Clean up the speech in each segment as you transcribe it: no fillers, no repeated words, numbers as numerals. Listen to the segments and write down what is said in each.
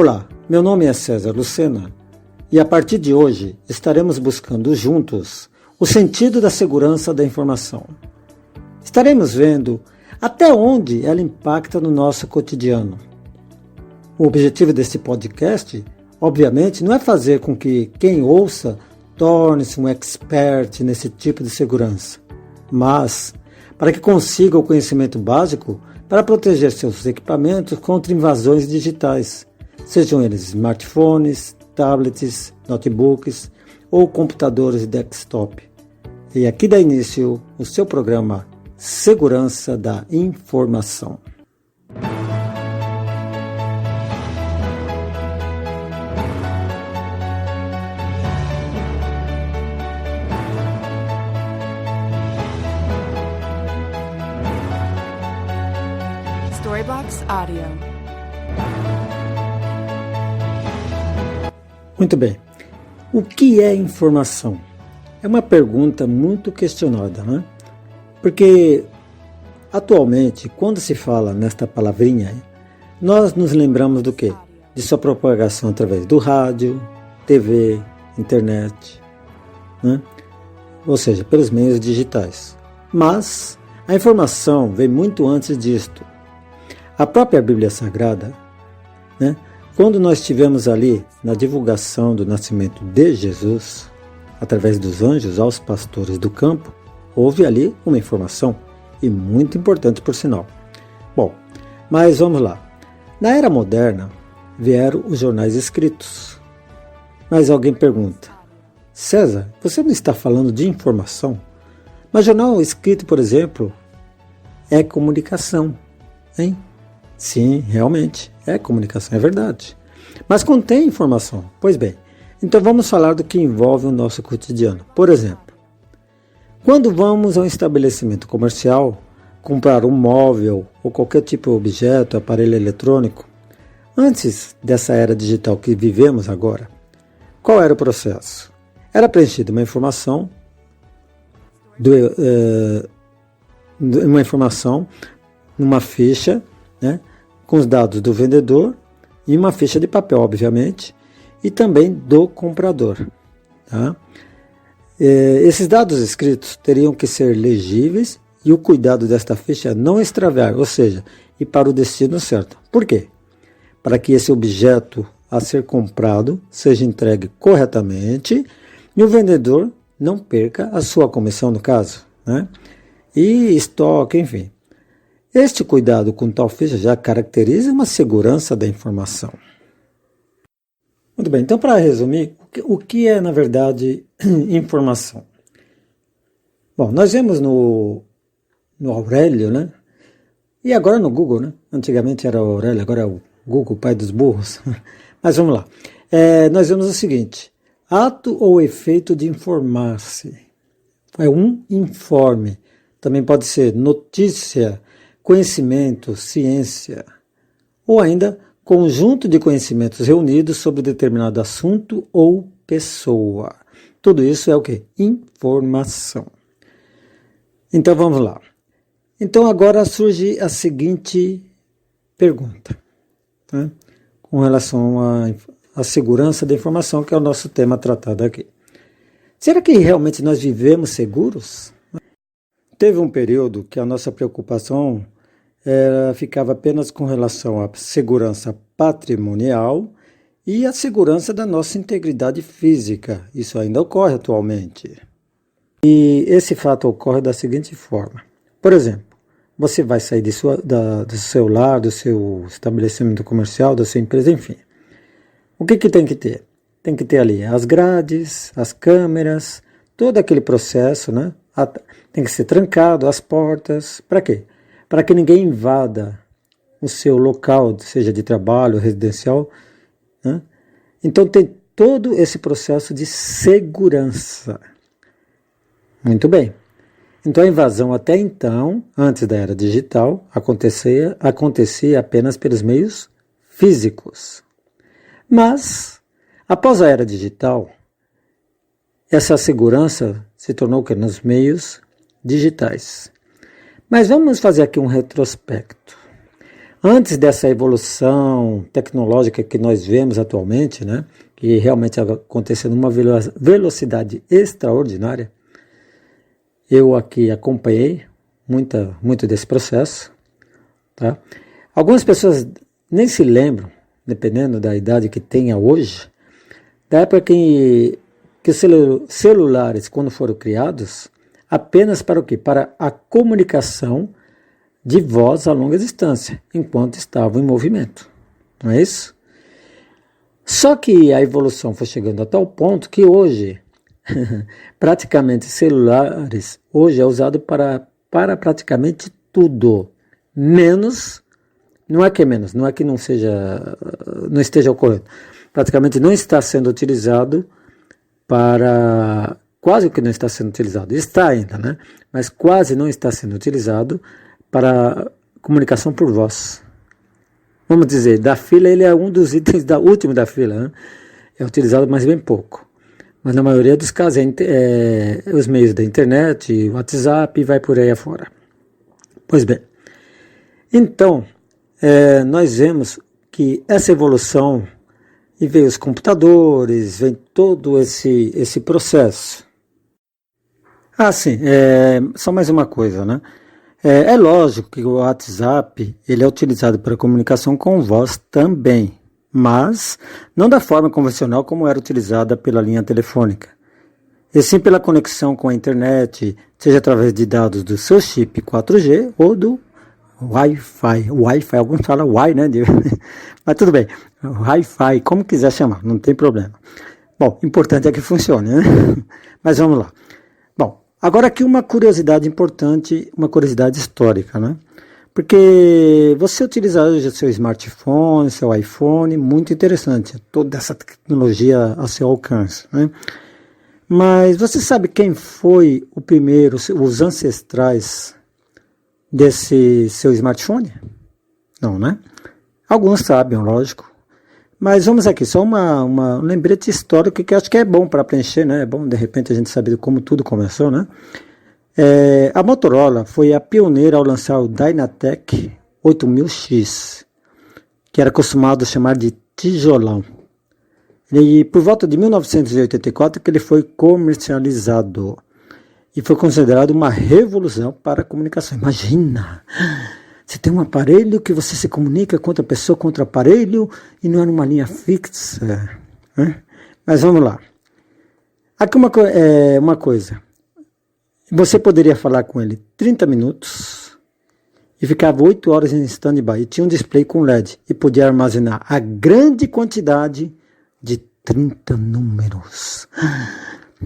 Olá, meu nome é César Lucena e a partir de hoje estaremos buscando juntos o sentido da segurança da informação. Estaremos vendo até onde ela impacta no nosso cotidiano. O objetivo deste podcast, obviamente, não é fazer com que quem ouça torne-se um expert nesse tipo de segurança, mas para que consiga o conhecimento básico para proteger seus equipamentos contra invasões digitais, sejam eles smartphones, tablets, notebooks ou computadores de desktop. E aqui dá início o seu programa Segurança da Informação. Storybox Audio. Muito bem. O que é informação? É uma pergunta muito questionada, né? Porque, atualmente, quando se fala nesta palavrinha, nós nos lembramos do quê? De sua propagação através do rádio, TV, internet, né? Ou seja, pelos meios digitais. Mas a informação vem muito antes disto. A própria Bíblia Sagrada, né? Quando nós estivemos ali na divulgação do nascimento de Jesus, através dos anjos aos pastores do campo, houve ali uma informação, e muito importante por sinal. Bom, mas vamos lá. Na era moderna, vieram os jornais escritos. Mas alguém pergunta, César, você não está falando de informação? Mas jornal escrito, por exemplo, é comunicação, hein? Sim, realmente, é comunicação, é verdade. Mas contém informação. Pois bem, então vamos falar do que envolve o nosso cotidiano. Por exemplo, quando vamos a um estabelecimento comercial, comprar um móvel ou qualquer tipo de objeto, aparelho eletrônico, antes dessa era digital que vivemos agora, qual era o processo? Era preenchida uma informação, numa ficha, né, com os dados do vendedor e uma ficha de papel, obviamente, e também do comprador. Tá? Esses dados escritos teriam que ser legíveis e o cuidado desta ficha não extraviar, ou seja, ir para o destino certo. Por quê? Para que esse objeto a ser comprado seja entregue corretamente e o vendedor não perca a sua comissão no caso, né? E estoque, enfim. Este cuidado com tal ficha já caracteriza uma segurança da informação. Muito bem, então para resumir, o que é na verdade informação? Bom, nós vemos no Aurélio, né? E agora no Google, né? Antigamente era o Aurélio, agora é o Google, pai dos burros. Mas vamos lá. Nós vemos o seguinte, ato ou efeito de informar-se. É um informe. Também pode ser notícia, conhecimento, ciência, ou ainda conjunto de conhecimentos reunidos sobre determinado assunto ou pessoa. Tudo isso é o quê? Informação. Então vamos lá. Então agora surge a seguinte pergunta, né? Com relação à segurança da informação, que é o nosso tema tratado aqui. Será que realmente nós vivemos seguros? Teve um período que a nossa preocupação ficava apenas com relação à segurança patrimonial e à segurança da nossa integridade física. Isso ainda ocorre atualmente. E esse fato ocorre da seguinte forma. Por exemplo, você vai sair do seu lar, do seu estabelecimento comercial, da sua empresa, enfim. O que tem que ter? Tem que ter ali as grades, as câmeras, todo aquele processo, né? Tem que ser trancado, as portas. Para quê? Para que ninguém invada o seu local, seja de trabalho, residencial, né? Então tem todo esse processo de segurança. Muito bem. Então a invasão até então, antes da era digital, acontecia apenas pelos meios físicos. Mas, após a era digital, essa segurança se tornou nos meios digitais. Mas vamos fazer aqui um retrospecto. Antes dessa evolução tecnológica que nós vemos atualmente, né, que realmente aconteceu numa velocidade extraordinária, eu aqui acompanhei muito desse processo. Tá? Algumas pessoas nem se lembram, dependendo da idade que tenha hoje, da época que os celulares, quando foram criados, apenas para o quê? Para a comunicação de voz a longa distância, enquanto estavam em movimento. Não é isso? Só que a evolução foi chegando a tal ponto que hoje, praticamente celulares, hoje é usado para praticamente tudo, menos, não é que não esteja ocorrendo, praticamente não está sendo utilizado para, quase que não está sendo utilizado, está ainda, né? Mas quase não está sendo utilizado para comunicação por voz. Vamos dizer, da fila ele é um dos itens último da fila, né? É utilizado, mas bem pouco. Mas na maioria dos casos os meios da internet, WhatsApp e vai por aí afora. Pois bem, então nós vemos que essa evolução, e veio os computadores, vem todo esse processo. Sim, só mais uma coisa, né? É lógico que o WhatsApp ele é utilizado para comunicação com voz também, mas não da forma convencional como era utilizada pela linha telefônica, e sim pela conexão com a internet, seja através de dados do seu chip 4G ou do Wi-Fi. Wi-Fi, alguns falam Wi, né? Mas tudo bem, Wi-Fi, como quiser chamar, não tem problema. Bom, importante é que funcione, né? Mas vamos lá. Bom, agora aqui uma curiosidade importante, uma curiosidade histórica, né? Porque você utilizar hoje o seu smartphone, seu iPhone, muito interessante, toda essa tecnologia a seu alcance, né? Mas você sabe quem foi o primeiro, os ancestrais desse seu smartphone? Não, né? Alguns sabem, lógico. Mas vamos aqui, só um lembrete histórico que acho que é bom para preencher, né? É bom, de repente, a gente saber como tudo começou, né? A Motorola foi a pioneira ao lançar o Dynatec 8000X, que era costumado chamar de tijolão. E por volta de 1984 que ele foi comercializado e foi considerado uma revolução para a comunicação. Imagina, você tem um aparelho que você se comunica com outra pessoa, com outro aparelho, e não é numa linha fixa. Né? Mas vamos lá. Aqui uma coisa. Você poderia falar com ele 30 minutos e ficava 8 horas em stand-by. E tinha um display com LED e podia armazenar a grande quantidade de 30 números.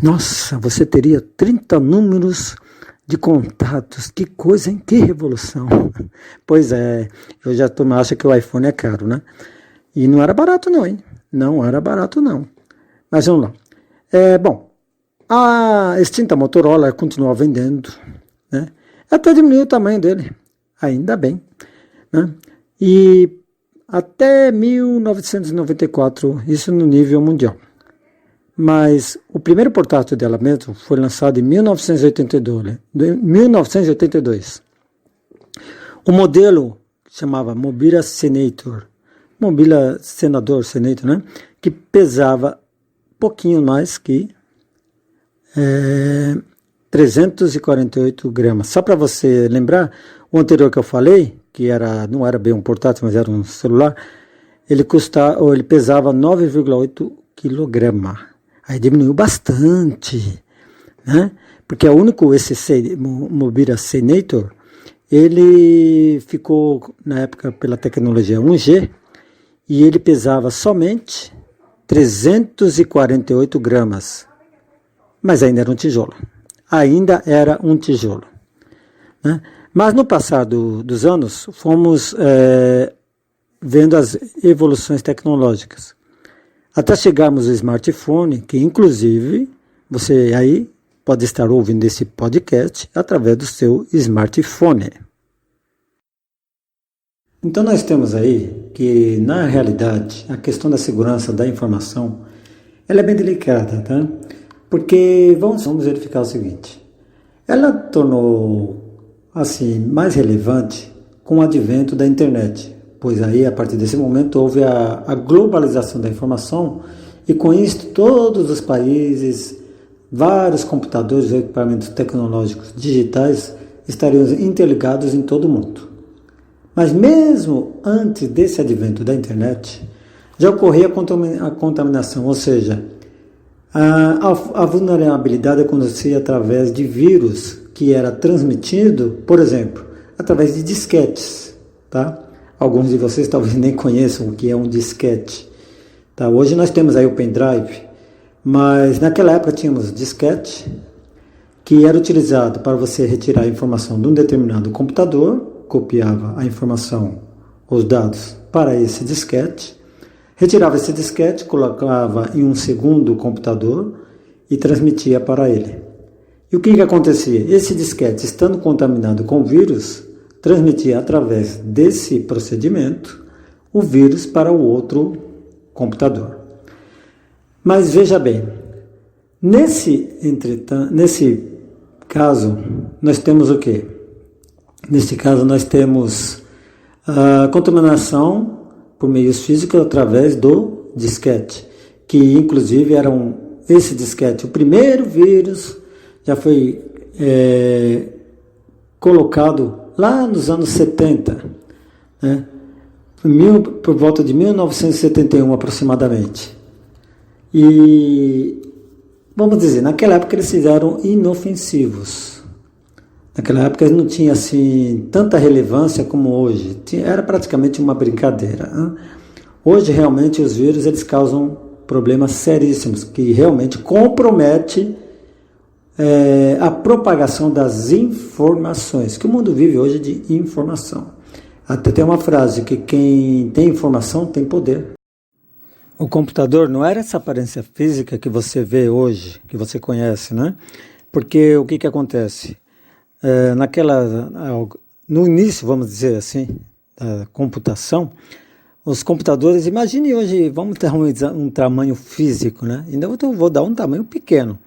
Nossa, você teria 30 números de contatos. Que coisa, hein? Que revolução. Pois é, eu já acho que o iPhone é caro, né? E não era barato não, hein? Não era barato não. Mas vamos lá. Bom, a extinta Motorola continua vendendo, né? Até diminuiu o tamanho dele, ainda bem, né? E até 1994, isso no nível mundial. Mas o primeiro portátil dela mesmo foi lançado em 1982. O modelo chamava Mobile Senator, né? Que pesava pouquinho mais que 348 gramas. Só para você lembrar, o anterior que eu falei, que não era bem um portátil, mas era um celular, ele pesava 9,8 kg. Aí diminuiu bastante, né? Porque o único, esse Mobile Senator, ele ficou, na época, pela tecnologia 1G, e ele pesava somente 348 gramas. Mas ainda era um tijolo. Né? Mas no passar dos anos, fomos vendo as evoluções tecnológicas. Até chegarmos ao smartphone, que inclusive você aí pode estar ouvindo esse podcast através do seu smartphone. Então nós temos aí que, na realidade, a questão da segurança da informação, ela é bem delicada, tá? Porque vamos verificar o seguinte, ela tornou assim mais relevante com o advento da internet, pois aí, a partir desse momento, houve a globalização da informação e, com isso, todos os países, vários computadores e equipamentos tecnológicos digitais estariam interligados em todo o mundo. Mas mesmo antes desse advento da internet, já ocorria a contaminação, ou seja, a vulnerabilidade acontecia através de vírus que era transmitido, por exemplo, através de disquetes, tá? Alguns de vocês talvez nem conheçam o que é um disquete. Tá? Hoje nós temos aí o pendrive, mas naquela época tínhamos disquete, que era utilizado para você retirar a informação de um determinado computador, copiava a informação, os dados para esse disquete, retirava esse disquete, colocava em um segundo computador e transmitia para ele. E o que acontecia? Esse disquete, estando contaminado com vírus, transmitia através desse procedimento o vírus para o outro computador. Mas veja bem, nesse caso, nós temos o quê? Nesse caso, nós temos a contaminação por meios físicos através do disquete, que inclusive esse disquete, o primeiro vírus, já foi colocado lá nos anos 70, né? Por volta de 1971 aproximadamente. E, vamos dizer, naquela época eles fizeram inofensivos. Naquela época eles não tinham assim, tanta relevância como hoje. Era praticamente uma brincadeira, né? Hoje, realmente, os vírus eles causam problemas seríssimos, que realmente comprometem a propagação das informações, que o mundo vive hoje de informação. Até tem uma frase que quem tem informação tem poder. O computador não era essa aparência física que você vê hoje, que você conhece, né? Porque o que acontece? No início, vamos dizer assim, da computação, os computadores, imagine hoje, vamos ter um tamanho físico, né? Ainda eu vou dar um tamanho pequeno.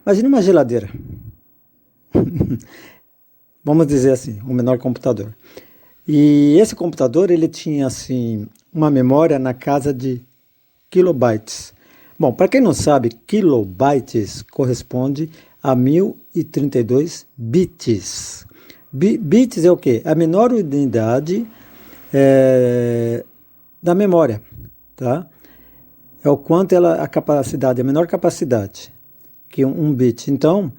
Imagine uma geladeira. Vamos dizer assim, um menor computador. E esse computador, ele tinha assim, uma memória na casa de kilobytes. Bom, para quem não sabe, kilobytes corresponde a 1032 bits. Bits é o quê? A menor unidade da memória, tá? É o quanto a capacidade, a menor capacidade que um bit. Então,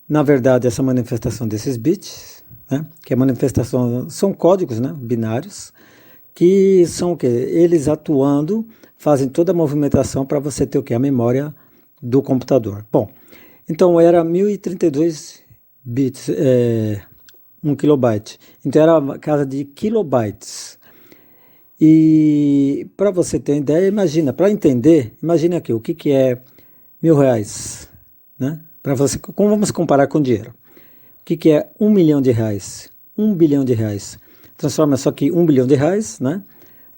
na verdade, essa manifestação desses bits, né, que a manifestação são códigos, né, binários, que são o quê? Eles atuando, fazem toda a movimentação para você ter o quê? A memória do computador. Bom, então era 1032 bits, 1 kilobyte. Então era a casa de kilobytes. E para você ter ideia, para entender, imagine aqui, o que é R$1.000, né? Como vamos comparar com dinheiro? O que é R$1 milhão? R$1 bilhão. Transforma só que R$1 bilhão, né?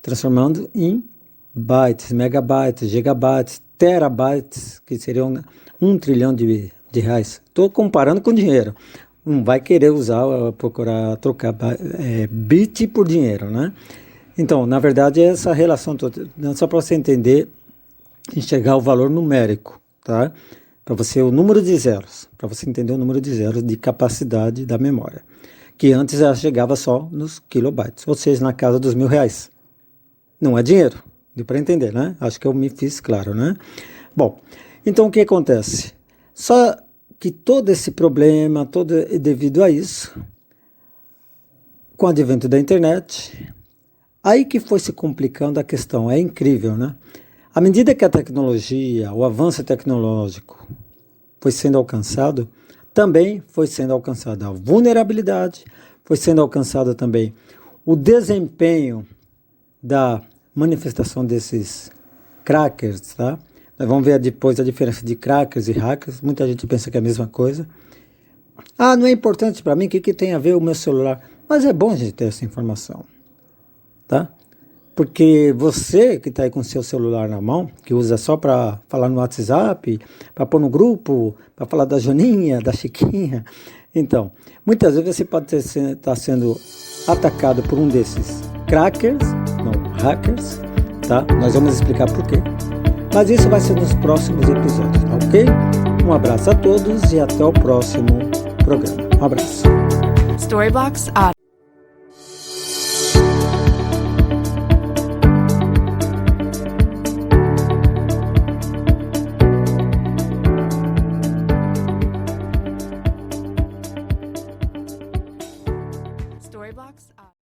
Transformando em bytes, megabytes, gigabytes, terabytes, que seriam 1 trilhão de reais. Estou comparando com dinheiro. Não vai querer procurar trocar bit por dinheiro, né? Então, na verdade, essa relação toda, só para você entender, enxergar o valor numérico, tá? Para você, o número de zeros, para você entender o número de zeros de capacidade da memória, que antes ela chegava só nos kilobytes, ou seja, na casa dos R$1.000. Não é dinheiro, deu para entender, né? Acho que eu me fiz claro, né? Bom, então o que acontece? Só que todo esse problema, todo é devido a isso, com o advento da internet, aí que foi se complicando a questão, é incrível, né? À medida que a tecnologia, o avanço tecnológico foi sendo alcançado, também foi sendo alcançada a vulnerabilidade, foi sendo alcançado também o desempenho da manifestação desses crackers, tá? Nós vamos ver depois a diferença de crackers e hackers, muita gente pensa que é a mesma coisa. Ah, não é importante para mim, o que tem a ver o meu celular? Mas é bom a gente ter essa informação, tá? Porque você que está aí com o seu celular na mão, que usa só para falar no WhatsApp, para pôr no grupo, para falar da Joninha, da Chiquinha, então, muitas vezes você pode estar sendo atacado por um desses crackers não hackers, tá? Nós vamos explicar por quê. Mas isso vai ser nos próximos episódios, tá ok? Um abraço a todos e até o próximo programa. Um abraço. Storyblocks Audio.